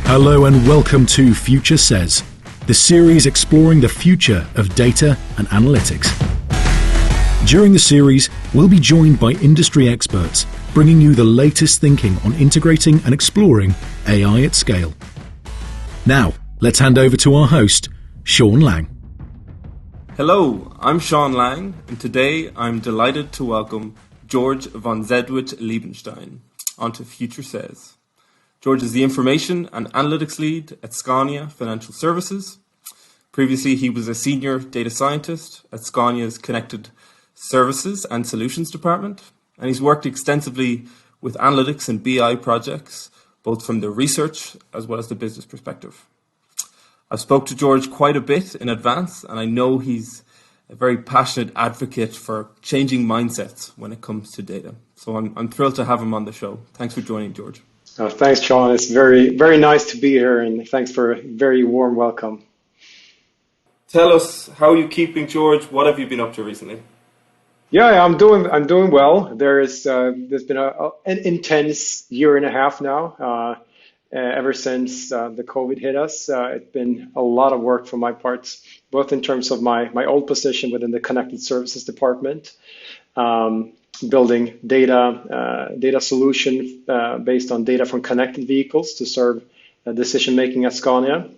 Hello and welcome to Future Says, the series exploring the future of data and analytics. During the series, we'll be joined by industry experts, bringing you the latest thinking on integrating and exploring AI at scale. Now, let's hand over to our host, Sean Lang. Hello, I'm Sean Lang, and today I'm delighted to welcome George von Zedwitz-Liebenstein onto Future Says. George is the Information and Analytics Lead at Scania Financial Services. Previously, he was a Senior Data Scientist at Scania's Connected Services and Solutions Department, and he's worked extensively with analytics and BI projects, both from the research as well as the business perspective. I've spoke to George quite a bit in advance, and I know he's a very passionate advocate for changing mindsets when it comes to data. So I'm thrilled to have him on the show. Thanks for joining, George. Thanks, Sean. It's very, very nice to be here, and thanks for a very warm welcome. Tell us, how are you keeping, George? What have you been up to recently? Yeah, I'm doing well. There's been an intense year and a half now. Ever since the COVID hit us, it's been a lot of work for my part, both in terms of my old position within the Connected Services Department, building data solution based on data from connected vehicles to serve decision making at Scania,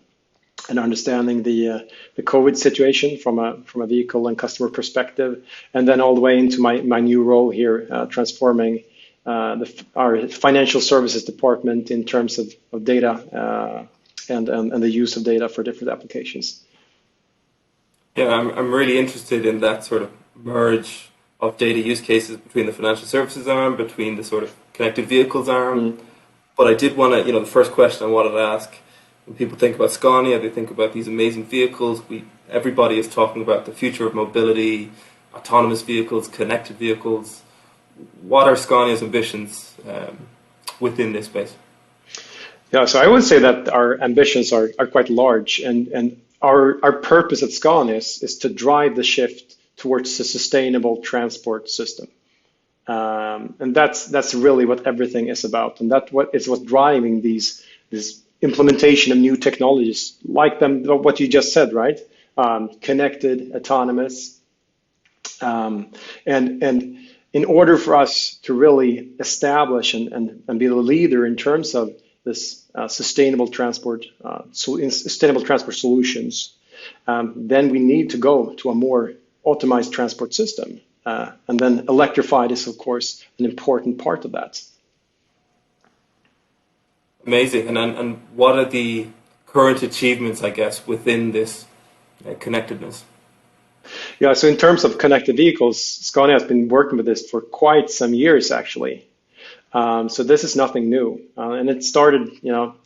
and understanding the COVID situation from a vehicle and customer perspective, and then all the way into my new role here, transforming our financial services department in terms of data and the use of data for different applications. Yeah, I'm really interested in that sort of merge of data use cases between the financial services arm, between the sort of connected vehicles arm. But I did want to, the first question I wanted to ask, when people think about Scania, they think about these amazing vehicles. Everybody is talking about the future of mobility, autonomous vehicles, connected vehicles. What are Scania's ambitions within this space? Yeah, so I would say that our ambitions are quite large, and our purpose at Scania is to drive the shift towards a sustainable transport system. And that's really what everything is about. And that's what's driving this implementation of new technologies, like what you just said, right? Connected, autonomous. And in order for us to really establish and be the leader in terms of this sustainable transport solutions, then we need to go to a more optimized transport system. And then electrified is, of course, an important part of that. Amazing. And what are the current achievements, I guess, within this connectedness? Yeah, so in terms of connected vehicles, Scania has been working with this for quite some years, actually. So this is nothing new. And it started,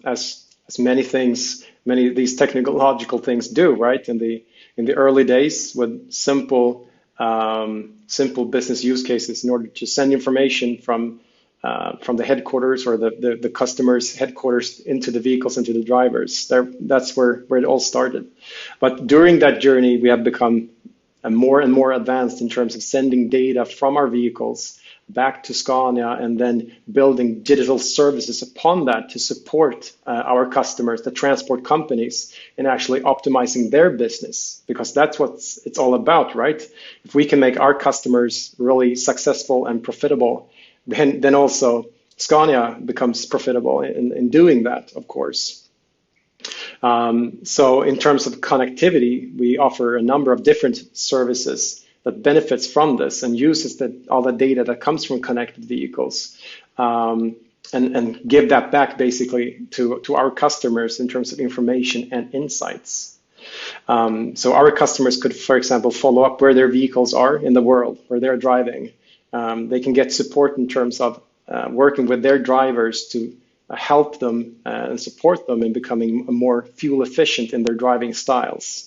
as many of these technological things do, right? In the early days with simple business use cases in order to send information from the headquarters or the customer's headquarters into the vehicles, into the drivers. That's where it all started. But during that journey, we have become more and more advanced in terms of sending data from our vehicles back to Scania, and then building digital services upon that to support our customers, the transport companies, in actually optimizing their business, because that's what it's all about, right? If we can make our customers really successful and profitable, then also Scania becomes profitable in doing that, of course. So in terms of connectivity, we offer a number of different services that benefits from this and uses all the data that comes from connected vehicles, and give that back basically to our customers in terms of information and insights. So our customers could, for example, follow up where their vehicles are in the world, where they're driving. They can get support in terms of working with their drivers to help them and support them in becoming more fuel efficient in their driving styles.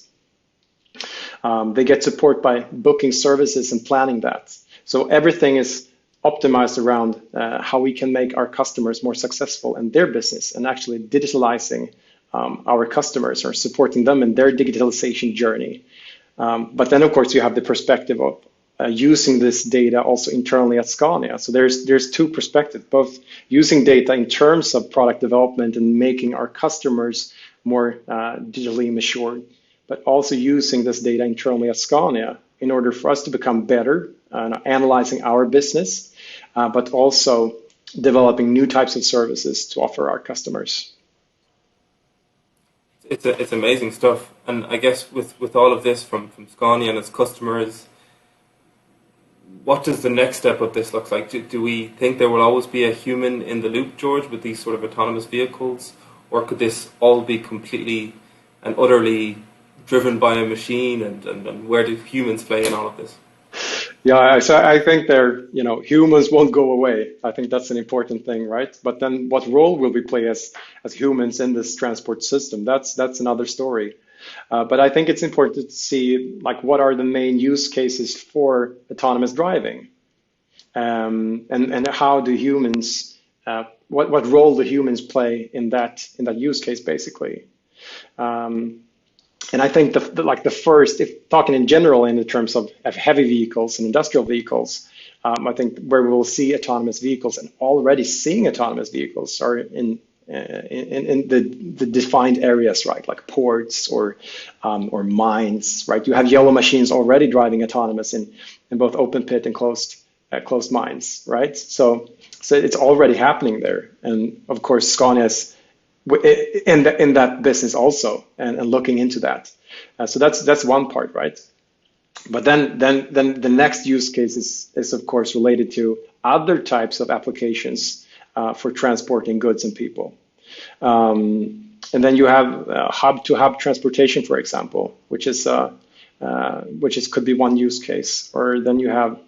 They get support by booking services and planning that. So everything is optimized around how we can make our customers more successful in their business, and actually digitalizing our customers or supporting them in their digitalization journey. But then, of course, you have the perspective using this data also internally at Scania. So there's two perspectives, both using data in terms of product development and making our customers more digitally matured, but also using this data internally at Scania in order for us to become better, analyzing our business, but also developing new types of services to offer our customers. It's amazing stuff. And I guess with all of this from Scania and its customers, what does the next step of this look like? Do we think there will always be a human in the loop, George, with these sort of autonomous vehicles? Or could this all be completely and utterly driven by a machine? And where do humans play in all of this? Yeah, so I think humans won't go away. I think that's an important thing, right? But then what role will we play as humans in this transport system? That's another story. But I think it's important to see what are the main use cases for autonomous driving, and how do humans, what role do humans play in that use case basically. And I think the first, if talking in general in the terms of heavy vehicles and industrial vehicles, I think where we will see autonomous vehicles and already seeing autonomous vehicles are in the defined areas, right? Like ports or mines, right? You have yellow machines already driving autonomous in both open pit and closed mines, right? So it's already happening there, and of course Scania's in that business also, and looking into that. So that's one part, right? But then the next use case is of course related to other types of applications for transporting goods and people. And then you have hub-to-hub transportation, for example, which could be one use case. Or then you have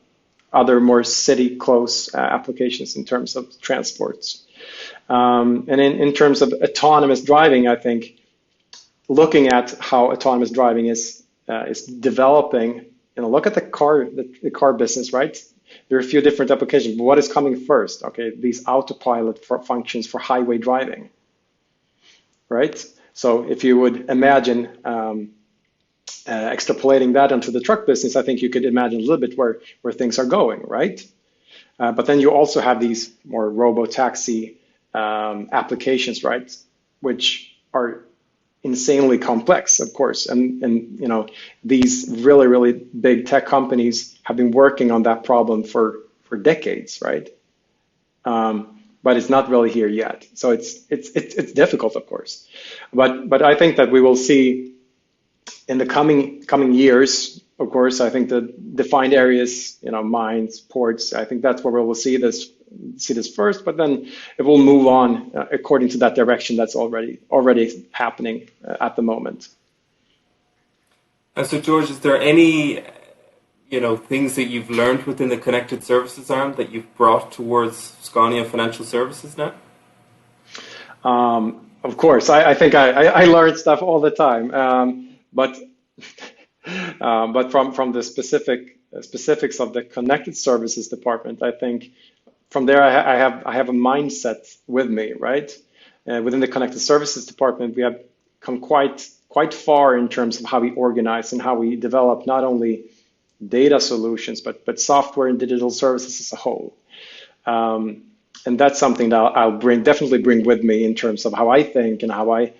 other more city-close applications in terms of transports. And in terms of autonomous driving, I think looking at how autonomous driving is developing, look at the car business, right? There are a few different applications, but what is coming first? Okay, these autopilot functions for highway driving, right? So if you would imagine extrapolating that onto the truck business, I think you could imagine a little bit where things are going, right? But then you also have these more robo-taxi applications, right, which are insanely complex, of course, and these really big tech companies have been working on that problem for decades, right? But it's not really here yet, so it's difficult, of course. But I think that we will see in the coming years. Of course, I think the defined areas, mines, ports, I think that's where we will see this first, but then it will move on according to that direction that's already happening at the moment. And so, George, is there any, things that you've learned within the connected services arm that you've brought towards Scania Financial Services now? Of course, I think I learn stuff all the time, but from the specifics of the connected services department, I think from there I have a mindset with me, right? Within the connected services department, we have come quite far in terms of how we organize and how we develop not only data solutions but software and digital services as a whole. And that's something that I'll definitely bring with me in terms of how I think and how I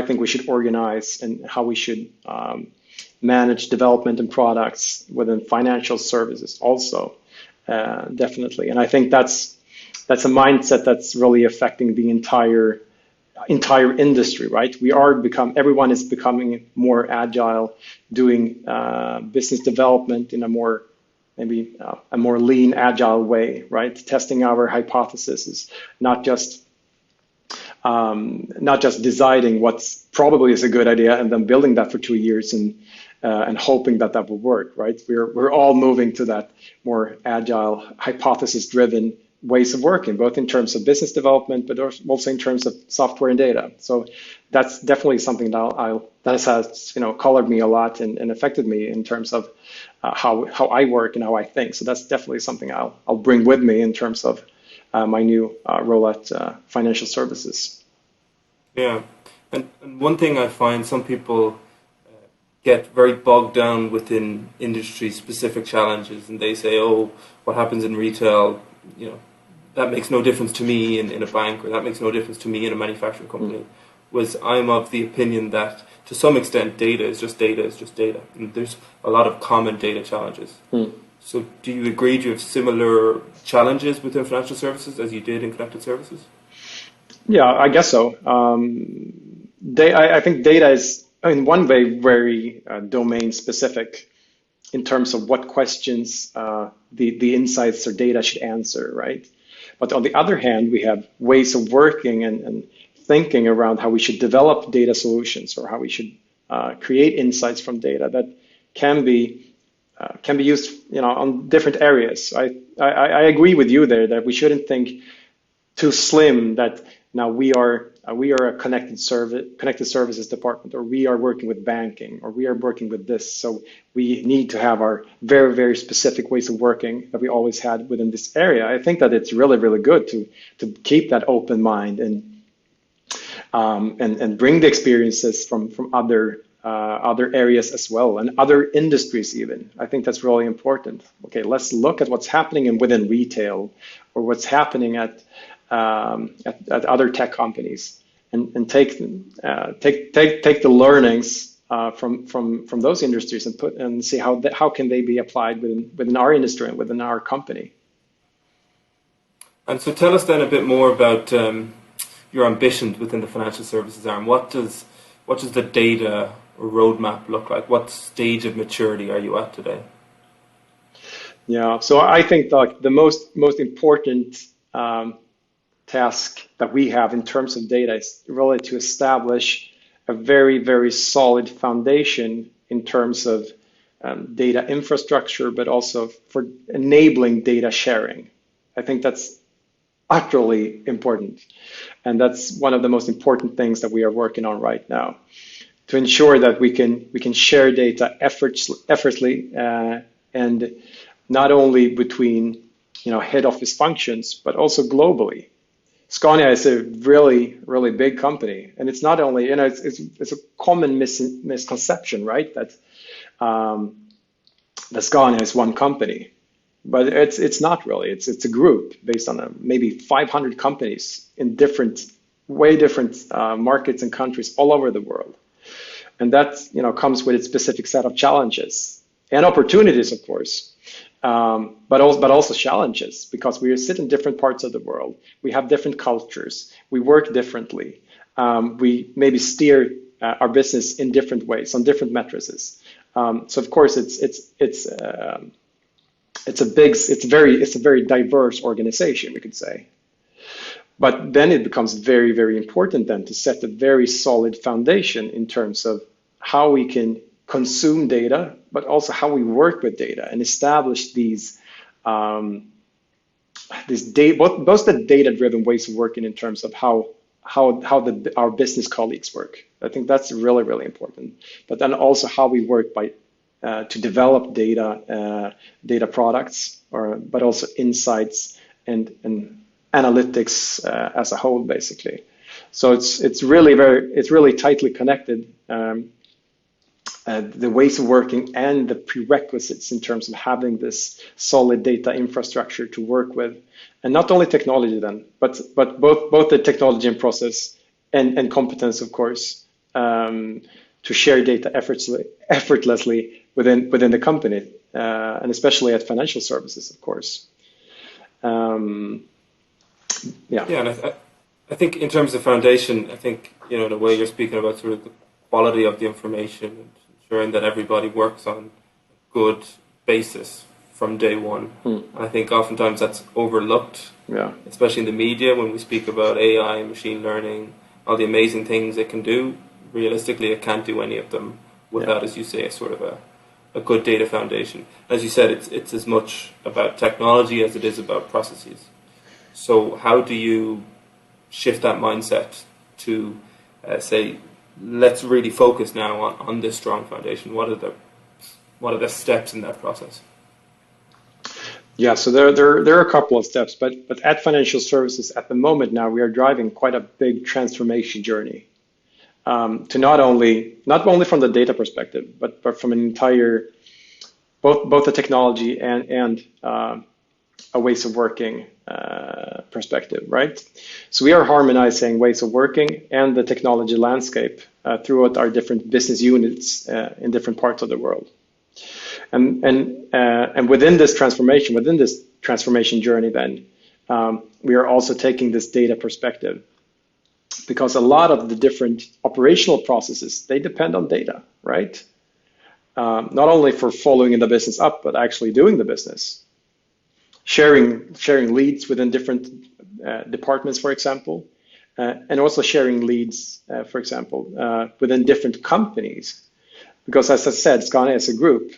think we should organize and how we should manage development and products within financial services also, definitely. And I think that's a mindset that's really affecting the entire industry, right? Everyone is becoming more agile, doing business development in a more lean, agile way, right? Testing our hypotheses, not just deciding what's probably is a good idea and then building that for 2 years and hoping that will work, right? We're all moving to that more agile, hypothesis-driven ways of working, both in terms of business development, but also in terms of software and data. So that's definitely something that has colored me a lot and affected me in terms of how I work and how I think. So that's definitely something I'll bring with me in terms of my new role at financial services. Yeah, and one thing I find some people get very bogged down within industry-specific challenges, and they say, "Oh, what happens in retail, that makes no difference to me in a bank, or that makes no difference to me in a manufacturing company." Was I'm of the opinion that to some extent data is just data, and there's a lot of common data challenges. So do you agree? Do you have similar challenges within financial services as you did in connected services? Yeah, I guess so. I think data is, in one way, very domain specific in terms of what questions the insights or data should answer, right? But on the other hand, we have ways of working and thinking around how we should develop data solutions, or how we should create insights from data that can be used, on different areas. I agree with you there that we shouldn't think too slim that now we are a connected services department, or we are working with banking, or we are working with this. So we need to have our very, very specific ways of working that we always had within this area. I think that it's really, really good to keep that open mind and bring the experiences from other areas as well, and other industries even. I think that's really important. Okay, let's look at what's happening within retail, or what's happening at other tech companies, and take the learnings from those industries and see how can they be applied within our industry and within our company. And so tell us then a bit more about your ambitions within the financial services arm. What does the data roadmap look like? What stage of maturity are you at today? Yeah, so I think the most important task that we have in terms of data is really to establish a very, very solid foundation in terms of data infrastructure, but also for enabling data sharing. I think that's utterly important. And that's one of the most important things that we are working on right now, to ensure that we can share data effortlessly, and not only between head office functions, but also globally. Scania is a really, really big company, and it's not only, it's a common misconception, right? That Scania is one company, but it's not really. It's a group based on maybe 500 companies in way different markets and countries all over the world, and that comes with its specific set of challenges and opportunities, of course. But also challenges, because we sit in different parts of the world. We have different cultures. We work differently. We maybe steer our business in different ways on different matrices. So of course it's a very diverse organization, we could say. But then it becomes very, very important then to set a very solid foundation in terms of how we can consume data, but also how we work with data and establish these both the data-driven ways of working in terms of how our business colleagues work. I think that's really, really important. But then also how we work to develop data products, but also insights and analytics as a whole, basically. So it's really tightly connected. The ways of working and the prerequisites in terms of having this solid data infrastructure to work with, and not only technology then, but both the technology and process and competence, of course, to share data effortlessly within the company, and especially at financial services, of course. And I think in terms of foundation, I think the way you're speaking about sort of the quality of the information, and ensuring that everybody works on a good basis from day one. And I think oftentimes that's overlooked, especially in the media when we speak about AI and machine learning, all the amazing things it can do. Realistically, it can't do any of them without, as you say, sort of a good data foundation. As you said, it's as much about technology as it is about processes. So how do you shift that mindset to say, let's really focus now on this strong foundation? What are the steps in that process? Yeah, so there are a couple of steps, but at financial services at the moment now we are driving quite a big transformation journey. to not only from the data perspective, but from an entire both the technology and a ways of working perspective, right? So we are harmonizing ways of working and the technology landscape throughout our different business units in different parts of the world. And within this transformation journey, then we are also taking this data perspective, because a lot of the different operational processes, they depend on data, right? Not only for following the business up, but actually doing the business. Sharing leads within different departments, for example, and also sharing leads, for example, within different companies. Because as I said, Scania is a group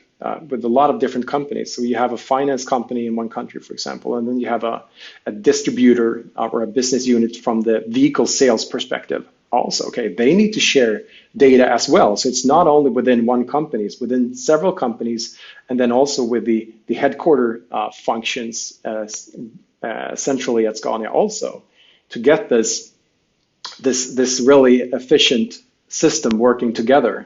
with a lot of different companies. So you have a finance company in one country, for example, and then you have a distributor or a business unit from the vehicle sales perspective. Also, okay, they need to share data as well. So it's not only within one company, it's within several companies, and then also with the headquarter functions centrally at Scania also, to get this really efficient system working together.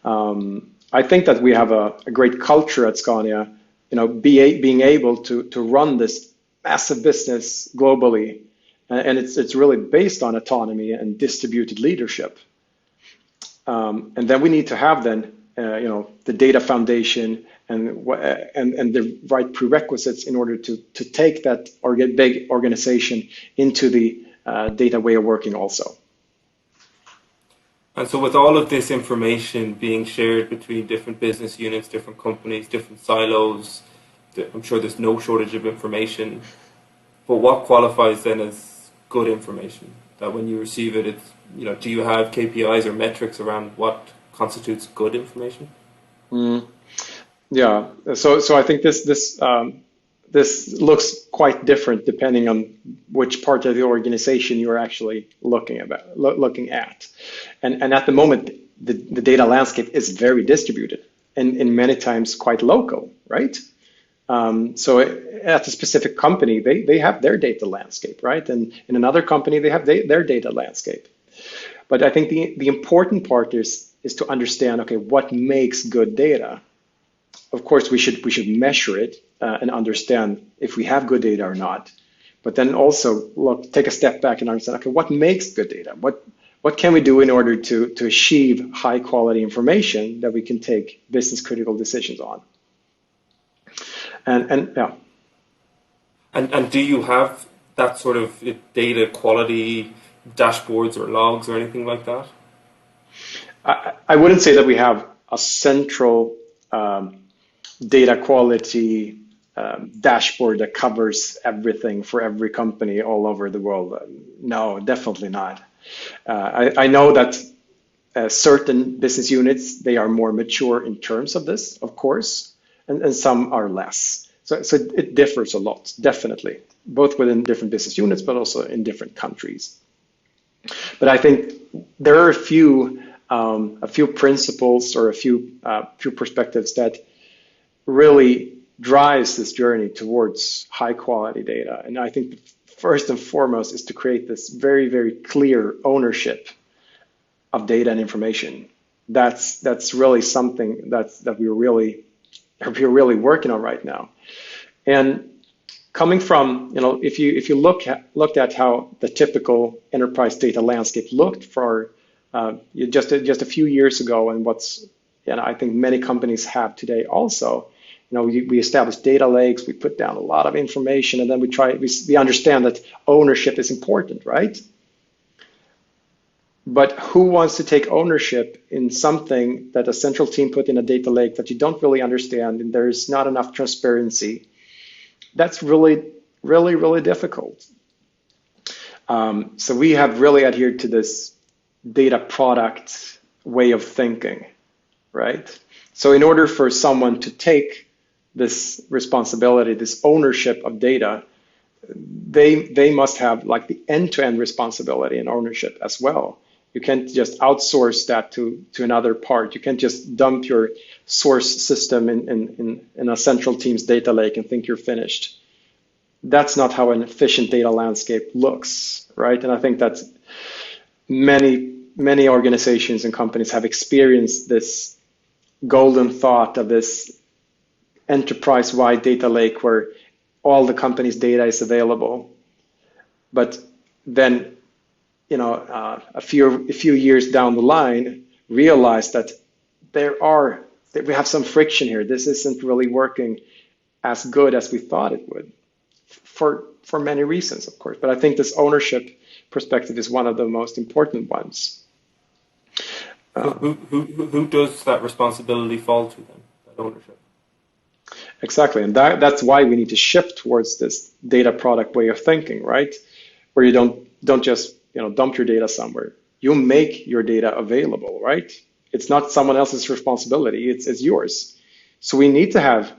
I think that we have a great culture at Scania, being able to run this massive business globally. And it's really based on autonomy and distributed leadership. And then we need to have the data foundation and the right prerequisites in order to take that big organization into the data way of working also. And so with all of this information being shared between different business units, different companies, different silos, I'm sure there's no shortage of information. But what qualifies then as good information? That when you receive it, it's, do you have KPIs or metrics around what constitutes good information? Yeah. So I think this looks quite different depending on which part of the organization you're actually looking at. And at the moment, the data landscape is very distributed and many times quite local, right? So at a specific company, they have their data landscape, right? And in another company, they have their data landscape. But I think the important part is to understand, okay, what makes good data? Of course, we should measure it and understand if we have good data or not. But then also take a step back and understand, okay, what makes good data? What can we do in order to achieve high quality information that we can take business critical decisions on? And yeah. And do you have that sort of data quality dashboards or logs or anything like that? I wouldn't say that we have a central data quality dashboard that covers everything for every company all over the world. No, definitely not. I know that certain business units, they are more mature in terms of this, of course, and some are less. So it differs a lot, definitely, both within different business units, but also in different countries. But I think there are a few principles or a few perspectives that really drives this journey towards high quality data. And I think first and foremost is to create this very, very clear ownership of data and information. That's really something that we're really working on right now. And coming from, if you looked at how the typical enterprise data landscape looked for just a few years ago, and I think many companies have today also. We established data lakes, we put down a lot of information, and then we understand that ownership is important, right? But who wants to take ownership in something that a central team put in a data lake that you don't really understand, and there's not enough transparency? That's really, really, really difficult. So we have really adhered to this data product way of thinking, right? So in order for someone to take this responsibility, this ownership of data, they must have like the end-to-end responsibility and ownership as well. You can't just outsource that to another part. You can't just dump your source system in a central team's data lake and think you're finished. That's not how an efficient data landscape looks, right? And I think that many many organizations and companies have experienced this golden thought of this enterprise-wide data lake where all the company's data is available. But then, a few years down the line, realize that we have some friction here. This isn't really working as good as we thought it would, for many reasons, of course. But I think this ownership perspective is one of the most important ones. Who does that responsibility fall to then, that ownership? Exactly, and that's why we need to shift towards this data product way of thinking, right? Where you don't just dump your data somewhere. You make your data available, right? It's not someone else's responsibility; it's yours. So we need to have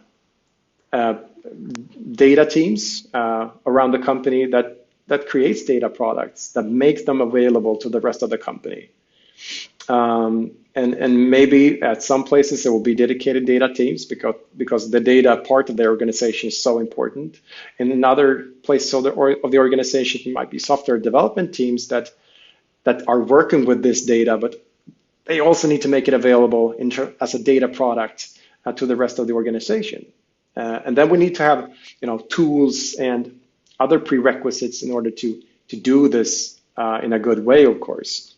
data teams around the company that creates data products, that makes them available to the rest of the company. And maybe at some places there will be dedicated data teams because the data part of their organization is so important. In other places of the organization, it might be software development teams that are working with this data, but they also need to make it available as a data product to the rest of the organization. And then we need to have tools and other prerequisites in order to do this in a good way, of course.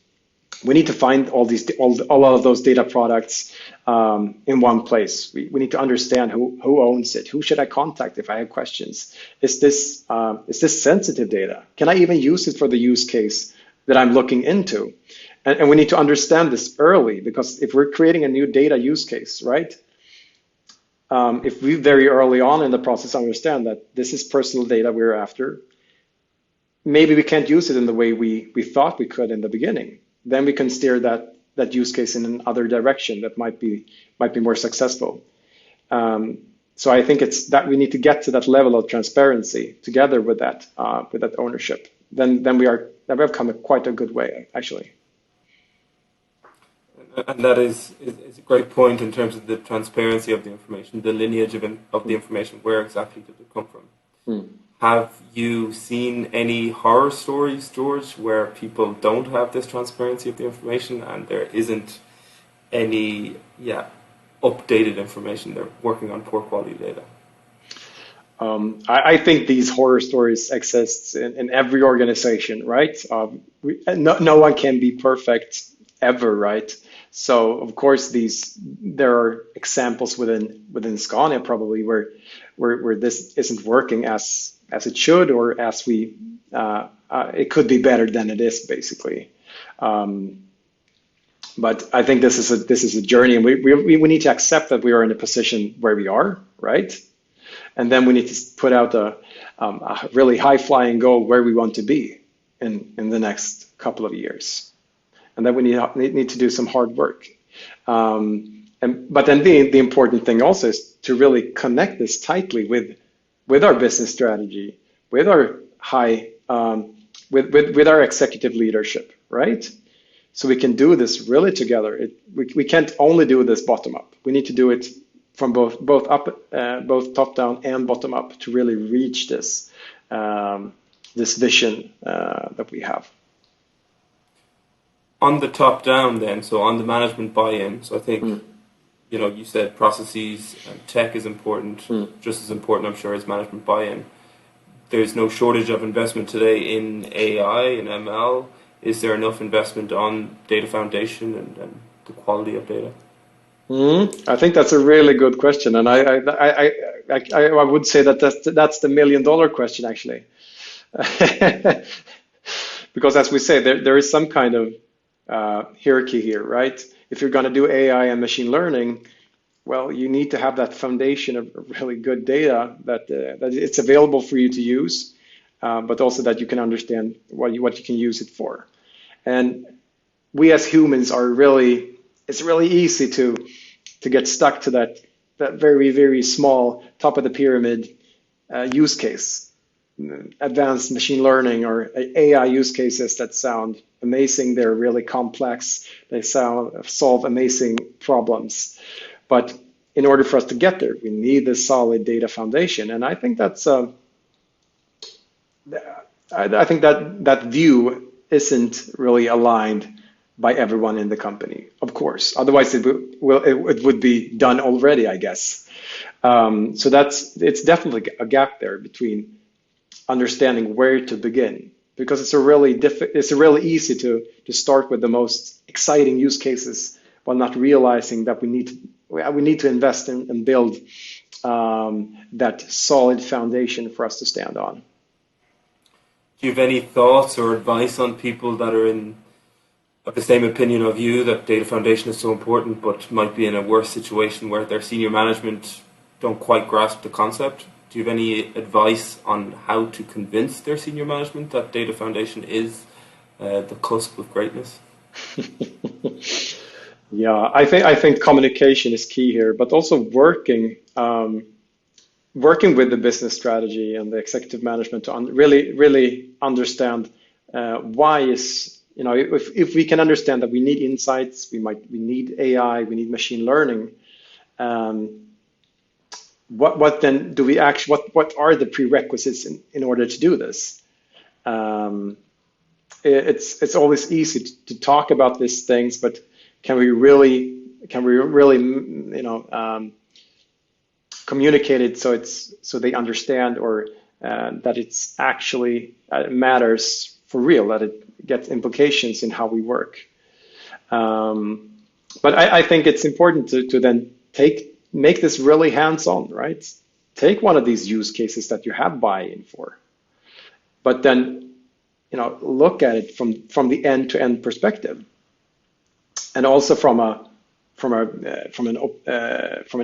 We need to find all of those data products in one place. We need to understand who owns it. Who should I contact if I have questions? Is this sensitive data? Can I even use it for the use case that I'm looking into? And we need to understand this early, because if we're creating a new data use case, right? If we very early on in the process understand that this is personal data we're after, maybe we can't use it in the way we thought we could in the beginning. Then we can steer that use case in another direction that might be more successful. So I think it's that we need to get to that level of transparency together with that ownership. Then we have come quite a good way, actually. And that is a great point in terms of the transparency of the information, the lineage of the information. Where exactly did it come from? Have you seen any horror stories, George, where people don't have this transparency of the information and there isn't any updated information? They're working on poor quality data. I think these horror stories exist in every organization, right? No one can be perfect ever, right? So of course there are examples within Scania probably where this isn't working as it should, or as it could be better than it is, basically. But I think this is a journey, and we need to accept that we are in a position where we are, right? And then we need to put out a really high-flying goal where we want to be in the next couple of years. And then we need to do some hard work. But then the important thing also is to really connect this tightly with our business strategy, with our with our executive leadership, right? So we can do this really together. We can't only do this bottom up. We need to do it from both top down and bottom up to really reach this vision that we have. On the top down then, so on the management buy-in, so I think, you said processes and tech is important, just as important, I'm sure, as management buy-in. There's no shortage of investment today in AI and ML. Is there enough investment on data foundation and the quality of data? I think that's a really good question, and I would say that's the $1 million question, actually. Because as we say, there is some kind of hierarchy here, right? If you're going to do AI and machine learning, well, you need to have that foundation of really good data that it's available for you to use, but also that you can understand what you can use it for. And we as humans it's really easy to get stuck to that very, very small top of the pyramid use case. Advanced machine learning or AI use cases that sound amazing. They're really complex. They solve amazing problems. But in order for us to get there, we need this solid data foundation. And I think that's I think that view isn't really aligned by everyone in the company, of course. Otherwise, it would be done already, I guess. So it's definitely a gap there between understanding where to begin, because it's really easy to start with the most exciting use cases while not realizing that we need to invest in and build that solid foundation for us to stand on. Do you have any thoughts or advice on people that are of the same opinion of you, that data foundation is so important, but might be in a worse situation where their senior management don't quite grasp the concept? Do you have any advice on how to convince their senior management that data foundation is the cusp of greatness? Yeah, I think communication is key here, but also working with the business strategy and the executive management to really understand why is, if we can understand that we need insights, we need AI, we need machine learning. What then do we actually, what are the prerequisites in order to do this? It's always easy to talk about these things, but can we really communicate it so they understand, or that it's actually matters for real, that it gets implications in how we work. But I think it's important to then make this really hands-on, right? Take one of these use cases that you have buy-in for, but then look at it from the end-to-end perspective, and also from an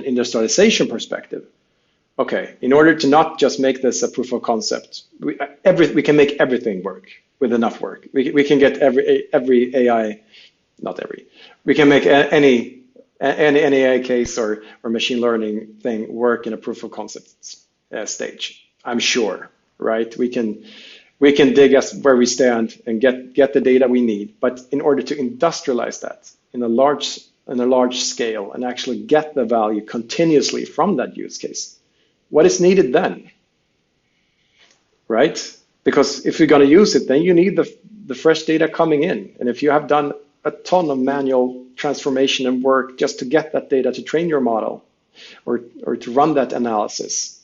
industrialization perspective. Okay, in order to not just make this a proof of concept, we can make everything work with enough work. We can get every AI, not every. We can make any AI case or machine learning thing work in a proof of concept stage. I'm sure, right? We can dig us where we stand and get the data we need. But in order to industrialize that in a large scale and actually get the value continuously from that use case, what is needed then, right? Because if you're going to use it, then you need the fresh data coming in. And if you have done a ton of manual transformation and work just to get that data to train your model or to run that analysis,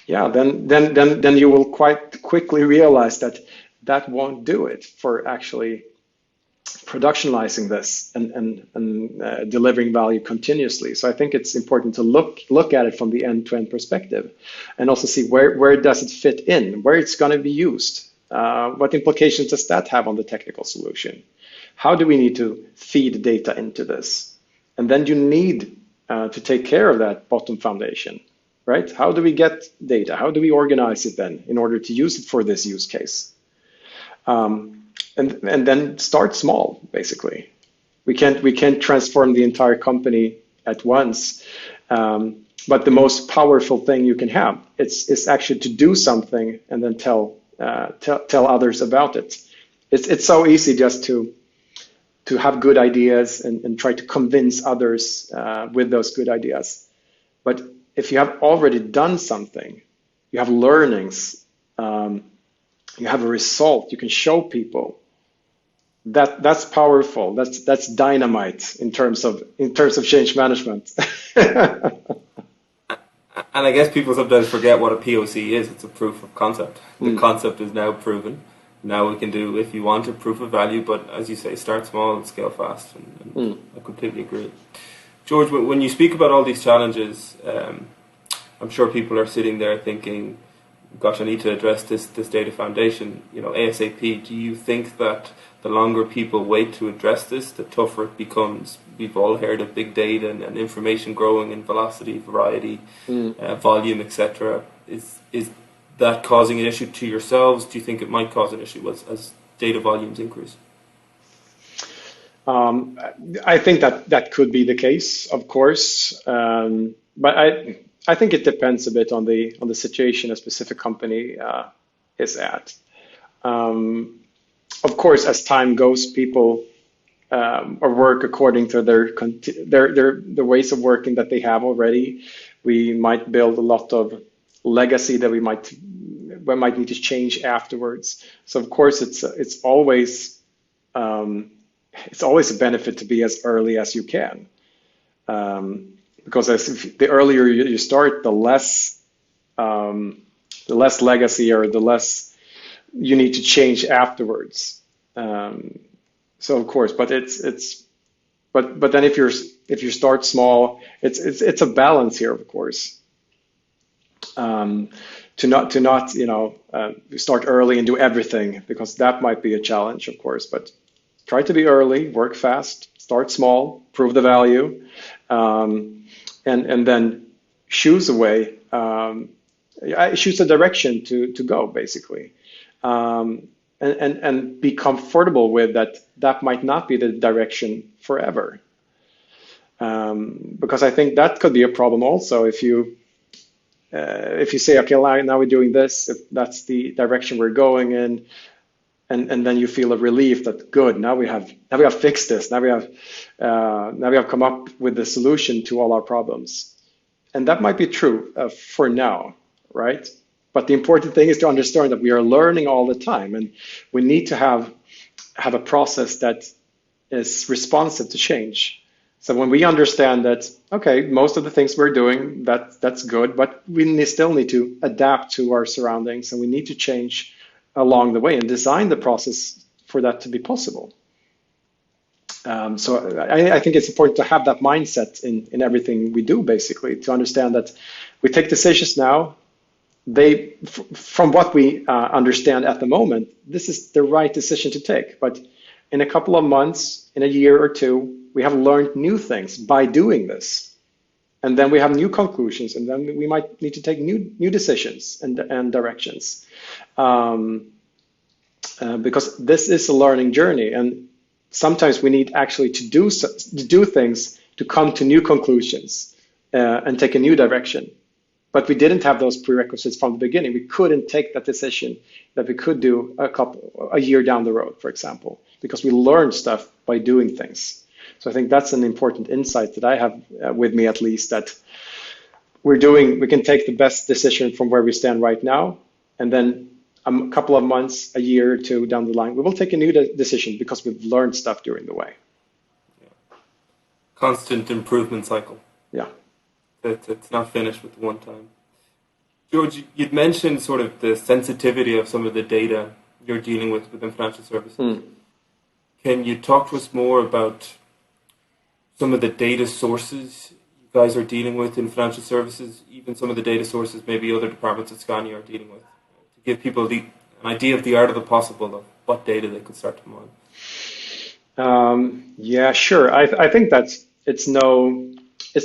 yeah, then you will quite quickly realize that won't do it for actually productionalizing this and delivering value continuously. So I think it's important to look at it from the end-to-end perspective, and also see where does it fit in, where it's going to be used, what implications does that have on the technical solution, how do we need to feed data into this, and then you need to take care of that bottom foundation, right? How do we get data? How do we organize it then in order to use it for this use case? And then start small, basically. We can't transform the entire company at once, but the most powerful thing you can have is actually to do something and then tell others about it. It's so easy just to have good ideas and try to convince others with those good ideas. But if you have already done something, you have learnings, you have a result, you can show people. That's powerful. That's dynamite in terms of change management. And I guess people sometimes forget what a POC is. It's a proof of concept. The concept is now proven. Now we can do, if you want, a proof of value, but as you say, start small and scale fast. And I completely agree. George, when you speak about all these challenges, I'm sure people are sitting there thinking, gosh, I need to address this data foundation, ASAP. Do you think that the longer people wait to address this, the tougher it becomes? We've all heard of big data and information growing in velocity, variety, volume, etc. Is that causing an issue to yourselves? Do you think it might cause an issue as data volumes increase? I think that could be the case, of course, but I think it depends a bit on the situation a specific company is at. Of course, as time goes, people or work according to their ways of working that they have already. We might build a lot of legacy that we might need to change afterwards. So of course, it's always it's always a benefit to be as early as you can. Because the earlier you start, the less legacy or the less you need to change afterwards. So of course, but but then if you start small, it's a balance here, of course. To not start early and do everything, because that might be a challenge, of course. But try to be early, work fast, start small, prove the value, and then choose a way, choose a direction to go, basically, and be comfortable with that. That might not be the direction forever, because I think that could be a problem also if you say, okay, now we're doing this, if that's the direction we're going in, and then you feel a relief that good, now we have fixed this, now we have come up with the solution to all our problems, and that might be true for now, right? But the important thing is to understand that we are learning all the time, and we need to have a process that is responsive to change. So when we understand that, okay, most of the things we're doing, that's good, but we still need to adapt to our surroundings, and we need to change along the way and design the process for that to be possible. So I think it's important to have that mindset in everything we do, basically, to understand that we take decisions now. From what we understand at the moment, this is the right decision to take. But in a couple of months, in a year or two, we have learned new things by doing this. And then we have new conclusions, and then we might need to take new decisions and directions. Because this is a learning journey, and sometimes we need actually to do things to come to new conclusions and take a new direction. But we didn't have those prerequisites from the beginning. We couldn't take that decision that we could do a year down the road, for example, because we learned stuff by doing things. So I think that's an important insight that I have with me, at least, that we can take the best decision from where we stand right now, and then a couple of months, a year or two down the line, we will take a new decision because we've learned stuff during the way. Yeah. Constant improvement cycle. Yeah. It's not finished with one time. George, you'd mentioned sort of the sensitivity of some of the data you're dealing with within financial services. Can you talk to us more about some of the data sources you guys are dealing with in financial services, even some of the data sources maybe other departments at Scania are dealing with, to give people an idea of the art of the possible of what data they could start to mine? Yeah, sure. I think it's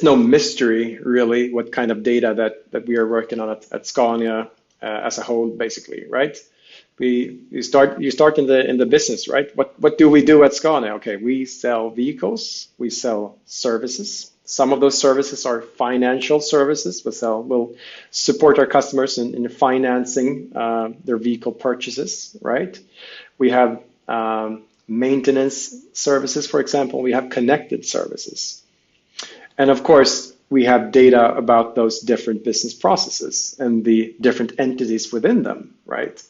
no mystery, really, what kind of data that we are working on at Scania as a whole, basically, right? You start in the business, right? What do we do at Scania? Okay, we sell vehicles, we sell services. Some of those services are financial services. We'll support our customers in financing their vehicle purchases, right? We have maintenance services, for example. We have connected services. And of course, we have data about those different business processes and the different entities within them, right?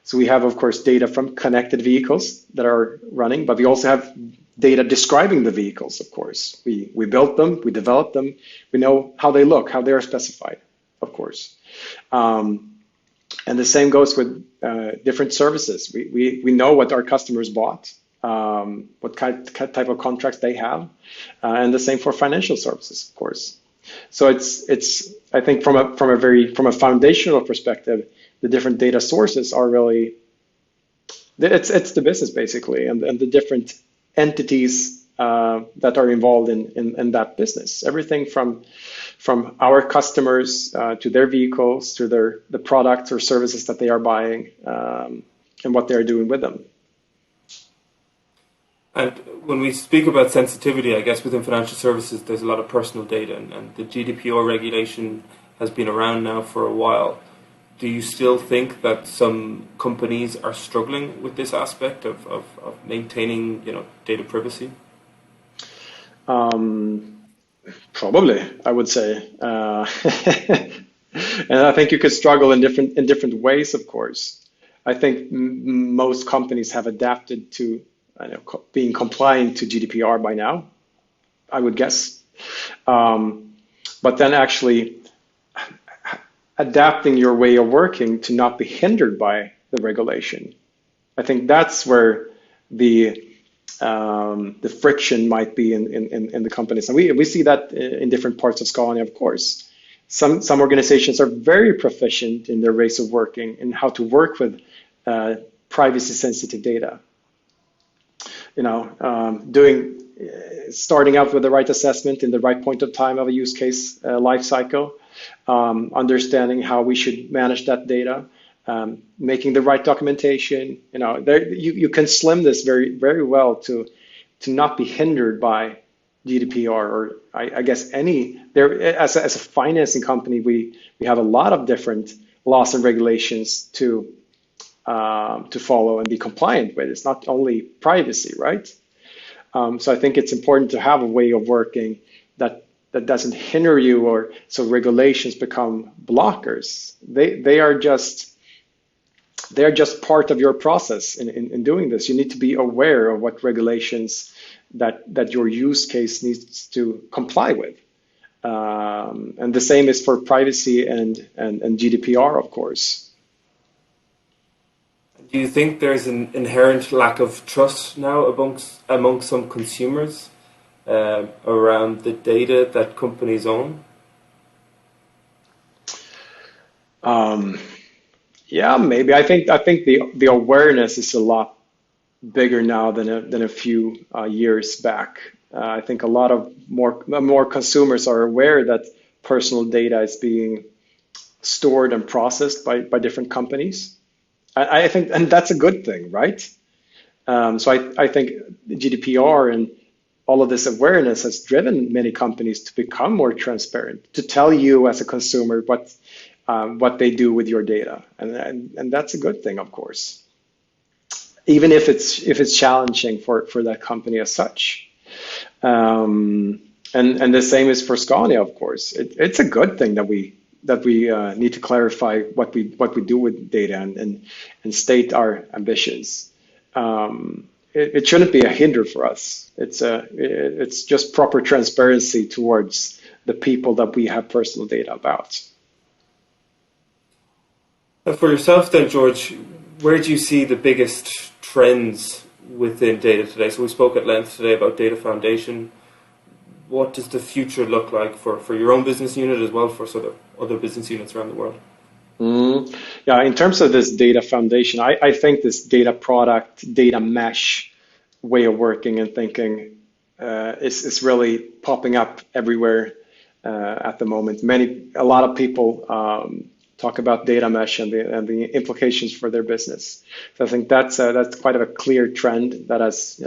So we have, of course, data from connected vehicles that are running, but we also have data describing the vehicles, of course. We built them, we developed them, we know how they look, how they are specified, of course. And the same goes with different services. We know what our customers bought, what type of contracts they have, and the same for financial services, of course. So it's I think from a foundational perspective, the different data sources are really it's the business, basically, and the different entities that are involved in that business. Everything from our customers to their vehicles to the products or services that they are buying and what they are doing with them. And when we speak about sensitivity, I guess within financial services, there's a lot of personal data, and the GDPR regulation has been around now for a while. Do you still think that some companies are struggling with this aspect of maintaining, data privacy? Probably, I would say, and I think you could struggle in different ways. Of course, I think most companies have adapted to being compliant to GDPR by now, I would guess. But then actually adapting your way of working to not be hindered by the regulation. I think that's where the friction might be in the companies, and we see that in different parts of Scania, of course. Some organizations are very proficient in their ways of working and how to work with privacy-sensitive data. Starting out with the right assessment in the right point of time of a use case life cycle, understanding how we should manage that data, making the right documentation. You can slim this very, very well to not be hindered by GDPR, or I guess as a financing company, we have a lot of different laws and regulations to follow and be compliant with. It's not only privacy, right? So I think it's important to have a way of working that doesn't hinder you, or so regulations become blockers. They are just part of your process in doing this. You need to be aware of what regulations that your use case needs to comply with. And the same is for privacy and GDPR, of course. Do you think there's an inherent lack of trust now among some consumers around the data that companies own? Yeah, maybe. I think the awareness is a lot bigger now than a few years back. I think a lot of more consumers are aware that personal data is being stored and processed by different companies. I think, and that's a good thing, right? So I think GDPR and all of this awareness has driven many companies to become more transparent, to tell you as a consumer what they do with your data, and that's a good thing, of course, even if it's challenging for that company as such. And the same is for Scania, of course. It's a good thing that we need to clarify what we do with data and state our ambitions. It shouldn't be a hinder for us. It's just proper transparency towards the people that we have personal data about. For yourself then, George, where do you see the biggest trends within data today? So we spoke at length today about data foundation. What does the future look like for your own business unit as well for sort of other business units around the world? Yeah, in terms of this data foundation, I think this data product, data mesh way of working and thinking is really popping up everywhere at the moment. A lot of people talk about data mesh and the implications for their business. So I think that's quite of a clear trend that has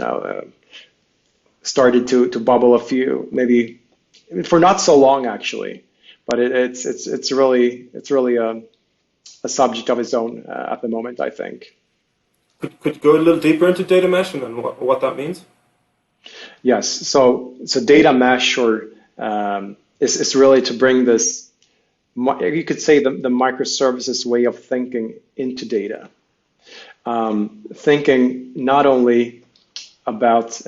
started to bubble maybe for not so long actually, but it's really a subject of its own at the moment, I think. Could you go a little deeper into data mesh and what that means? Yes, so data mesh is really to bring this, you could say the microservices way of thinking into data. Thinking not only about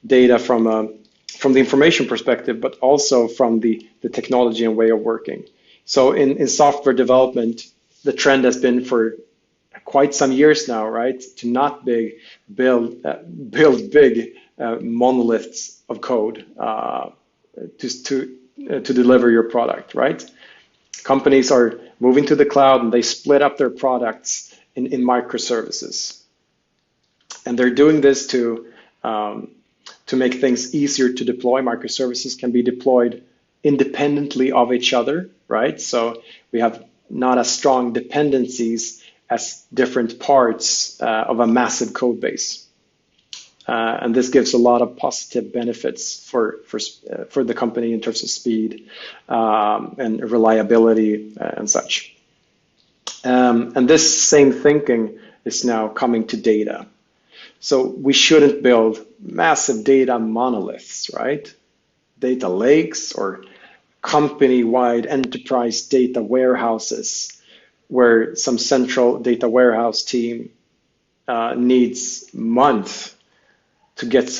data from the information perspective, but also from the technology and way of working. So in software development, the trend has been for quite some years now, right, to not build big monoliths of code to deliver your product, right? Companies are moving to the cloud and they split up their products in microservices, and they're doing this to make things easier to deploy. Microservices can be deployed independently of each other, right? So we have not as strong dependencies as different parts of a massive code base. And this gives a lot of positive benefits for the company in terms of speed and reliability and such. And this same thinking is now coming to data. So we shouldn't build massive data monoliths, right? Data lakes or company-wide enterprise data warehouses where some central data warehouse team needs months to get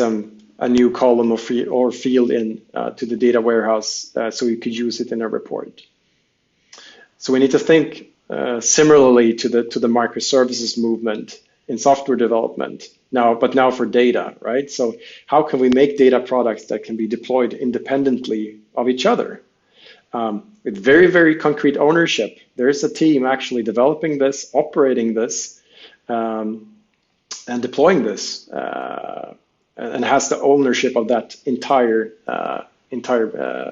a new column or field in to the data warehouse so you could use it in a report. So we need to think similarly to the microservices movement in software development but now for data, right? So how can we make data products that can be deployed independently of each other? With very, very concrete ownership. There's a team actually developing this, operating this, and deploying this, and has the ownership of that entire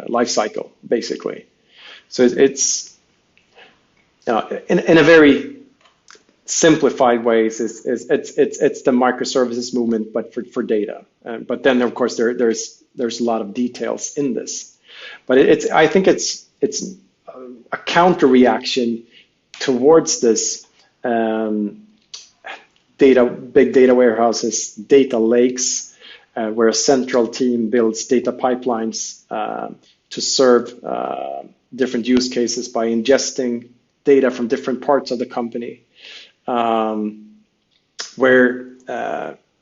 life cycle, basically. So it's in a very simplified ways, it's the microservices movement, but for data. But then, of course, there's a lot of details in this. But I think it's a counter reaction towards this big data warehouses, data lakes, where a central team builds data pipelines to serve different use cases by ingesting data from different parts of the company, where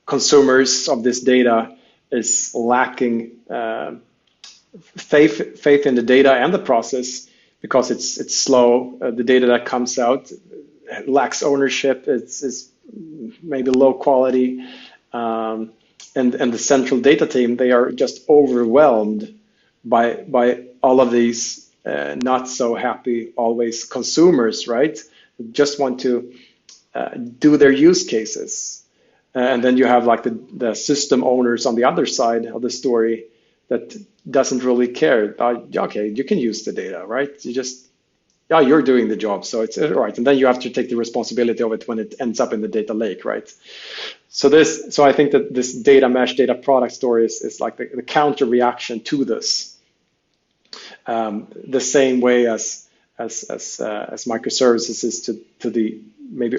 consumers of this data is lacking faith in the data and the process because it's slow. The data that comes out lacks ownership. It's maybe low quality, and the central data team, they are just overwhelmed by all of these not so happy always consumers, right? Just want to do their use cases, and then you have like the system owners on the other side of the story that doesn't really care. Okay, you can use the data, right? You're doing the job, so it's all right. And then you have to take the responsibility of it when it ends up in the data lake, right? So I think that this data mesh, data product story is like the counter reaction to this. The same way as microservices is to the maybe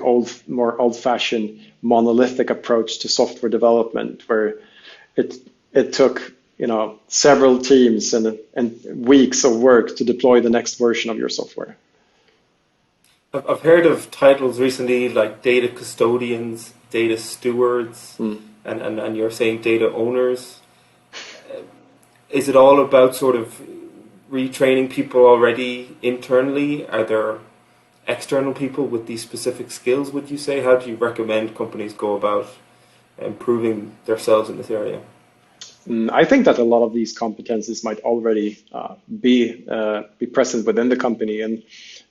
more old-fashioned monolithic approach to software development, where it took several teams and weeks of work to deploy the next version of your software. I've heard of titles recently like data custodians, data stewards, and you're saying data owners. Is it all about sort of retraining people already internally? Are there external people with these specific skills, would you say? How do you recommend companies go about improving themselves in this area? I think that a lot of these competencies might already be present within the company, and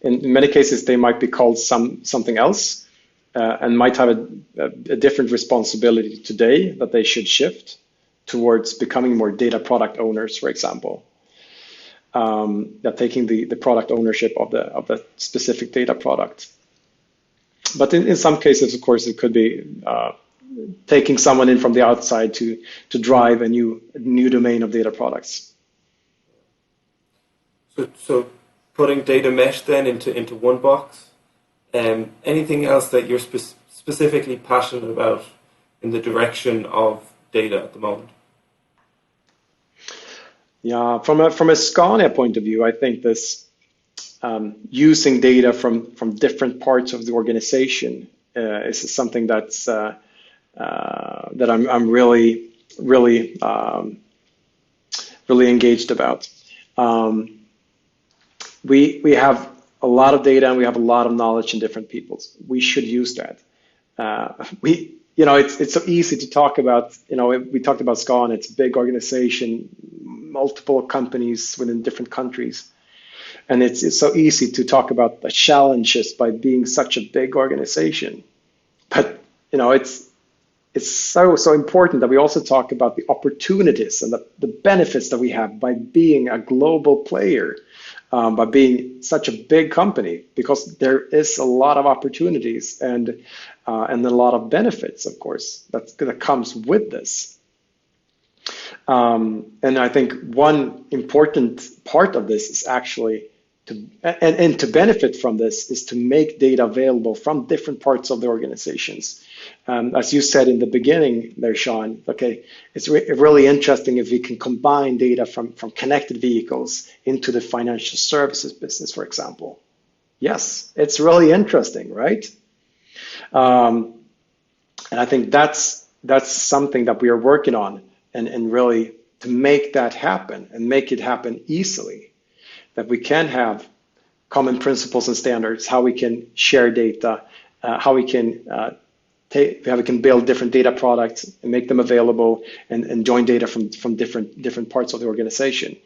in many cases they might be called something else, and might have a different responsibility today that they should shift towards becoming more data product owners, for example. That taking the product ownership of the specific data product. But in some cases, of course, it could be taking someone in from the outside to drive a new domain of data products. So putting data mesh then into one box. Anything else that you're specifically passionate about in the direction of data at the moment? Yeah, from a Scania point of view, I think this using data from different parts of the organization is something that's that I'm really engaged about. We have a lot of data and we have a lot of knowledge in different peoples. We should use that. It's so easy to talk about. We talked about Scania. It's a big organization, multiple companies within different countries, and it's so easy to talk about the challenges by being such a big organization. But it's so important that we also talk about the opportunities and the benefits that we have by being a global player, by being such a big company, because there is a lot of opportunities and a lot of benefits, of course, that comes with this. And I think one important part of this is actually to benefit from this is to make data available from different parts of the organizations. As you said in the beginning there, Sean, okay, it's really interesting if we can combine data from connected vehicles into the financial services business, for example. Yes, it's really interesting, right? And I think that's that's something that we are working on, and really to make that happen and make it happen easily, that we can have common principles and standards, how we can share data, how we can how we can build different data products and make them available, and join data from different parts of the organization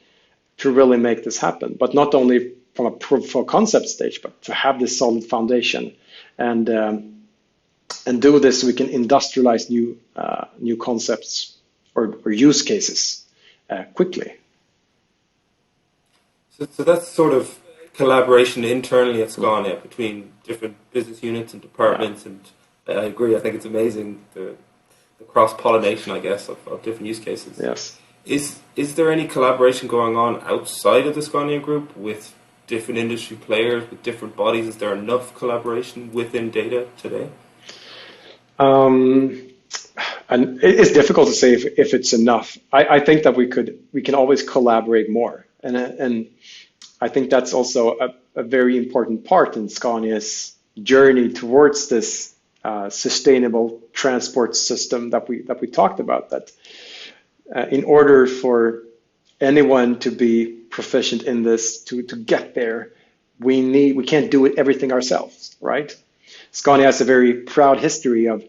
to really make this happen. But not only from a proof of concept stage, but to have this solid foundation, and do this so we can industrialize new concepts or use cases quickly. So that's sort of collaboration internally at Scania between different business units and departments, and I agree. I think it's amazing the cross-pollination, I guess, of different use cases. Yes. Is there any collaboration going on outside of the Scania group with different industry players, with different bodies? Is there enough collaboration within data today? And it's difficult to say if it's enough. I think that we can always collaborate more, and I think that's also a very important part in Scania's journey towards this sustainable transport system that we talked about. That in order for anyone to be proficient in this, to get there, we can't do everything ourselves, right? Scania has a very proud history of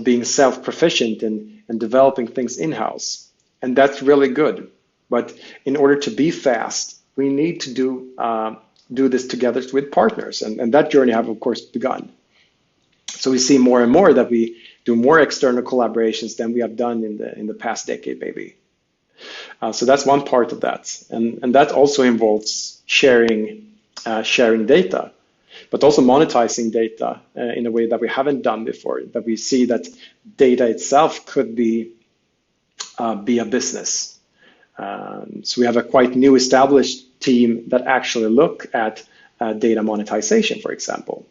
being self-proficient and developing things in-house, and that's really good. But in order to be fast, we need to do this together with partners, and that journey have of course begun. So we see more and more that we do more external collaborations than we have done in the past decade, maybe. So that's one part of that, and that also involves sharing data, but also monetizing data in a way that we haven't done before. That we see that data itself could be a business. So we have a quite new established team that actually look at data monetization, for example.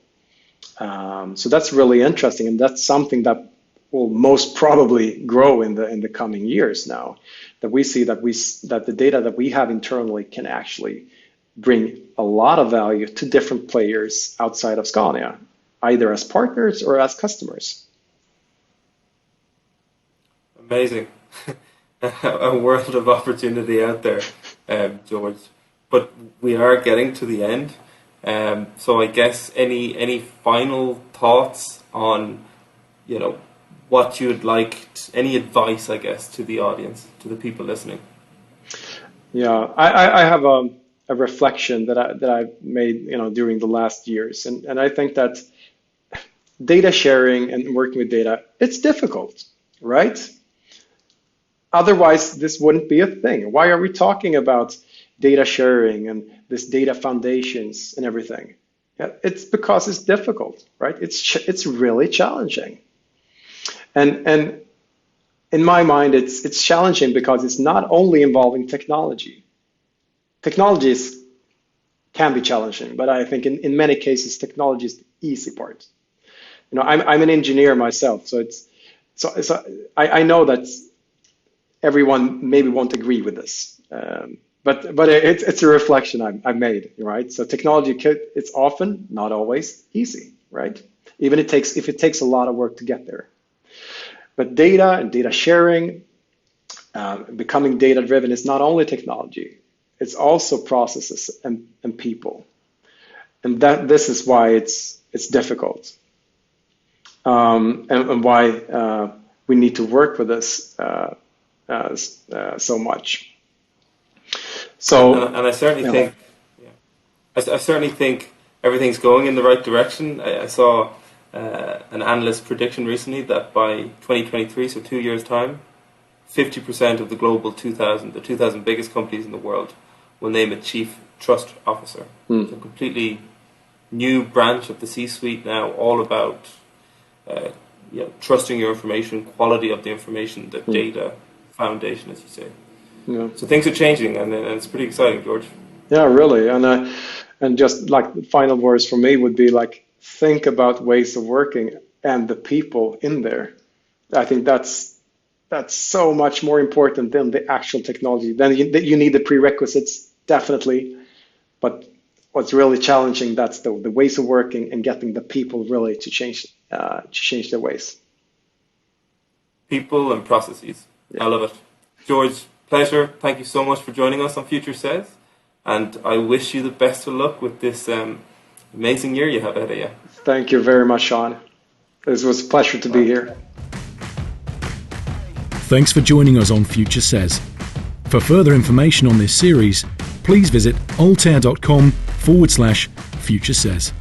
So that's really interesting, and that's something that will most probably grow in the coming years now. That we see that the data that we have internally can actually bring a lot of value to different players outside of Scania, either as partners or as customers. Amazing. A world of opportunity out there, George. But we are getting to the end. So I guess any final thoughts on, what you'd like, any advice, I guess, to the audience, to the people listening? Yeah, I have a reflection that I've made, during the last years, and I think that data sharing and working with data, it's difficult, right? Otherwise, this wouldn't be a thing. Why are we talking about data sharing and this data foundations and everything? Yeah, it's because it's difficult, right? It's really challenging, and in my mind, it's challenging because it's not only involving technology. Technologies can be challenging, but I think in many cases, technology is the easy part. I'm an engineer myself, so I know that everyone maybe won't agree with this, but it's a reflection I've made, right? So technology it's often, not always, easy, right? Even if it takes a lot of work to get there. But data and data sharing, becoming data driven, is not only technology. It's also processes and people, and this is why it's difficult, and why we need to work with this so much. So, and I certainly think, I certainly think everything's going in the right direction. I saw an analyst prediction recently that by 2023, so 2 years' time, 50% of the global 2,000 biggest companies in the world will name a chief trust officer. So a completely new branch of the C-suite now, all about trusting your information, quality of the information, the data foundation, as you say. Yeah. So things are changing, and it's pretty exciting, George. Yeah, really, and just like the final words for me would be like, think about ways of working and the people in there. I think that's so much more important than the actual technology. Then you need the prerequisites, definitely, but what's really challenging, that's the ways of working and getting the people really to change their ways. people and processes. Yeah. I love it. George, pleasure. Thank you so much for joining us on Future Says. And I wish you the best of luck with this amazing year you have ahead of you. Thank you very much, Sean. It was a pleasure to be here. Thanks for joining us on Future Says. For further information on this series, please visit altair.com/Future Says.